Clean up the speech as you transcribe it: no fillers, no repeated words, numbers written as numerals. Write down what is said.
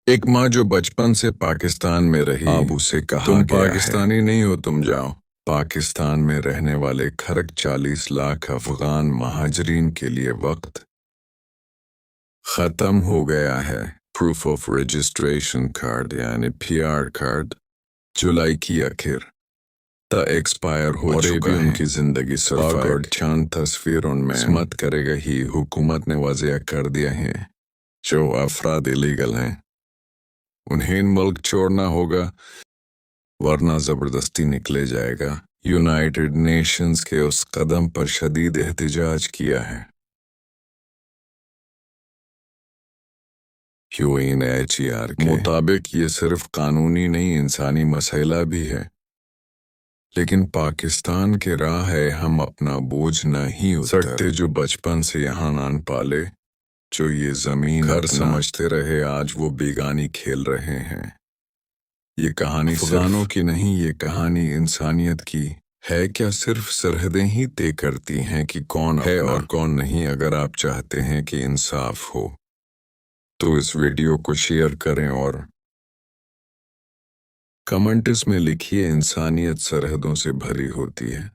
एक माँ जो बचपन से पाकिस्तान में रही, अब उसे कहा तुम पाकिस्तानी नहीं हो, तुम जाओ। पाकिस्तान में रहने वाले खरक 40 लाख अफगान महाजरीन के लिए वक्त खत्म हो गया है। प्रूफ ऑफ रजिस्ट्रेशन कार्ड यानी PR कार्ड जुलाई की आखिर तक एक्सपायर हो चुका है। उनकी जिंदगी सरफा और चंद तस्वीरों में मत करेगा ही हुकूमत ने वाज़ेह कर दिया है जो अफराद इलीगल हैं उन्हें मुल्क छोड़ना होगा वरना जबरदस्ती निकले जाएगा। यूनाइटेड नेशंस के उस कदम पर शदीद एहतजाज किया है। UNHCR के मुताबिक ये सिर्फ कानूनी नहीं इंसानी मसला भी है, लेकिन पाकिस्तान के राह है हम अपना बोझ नहीं उतार सकते जो बचपन से यहाँ नान पाले, जो ये जमीन घर समझते रहे, आज वो बेगानी खेल रहे हैं। ये कहानी अफगानों की नहीं, ये कहानी इंसानियत की है। क्या सिर्फ सरहदें ही तय करती हैं कि कौन है और कौन नहीं? अगर आप चाहते हैं कि इंसाफ हो तो इस वीडियो को शेयर करें और कमेंट्स में लिखिए इंसानियत सरहदों से भरी होती है।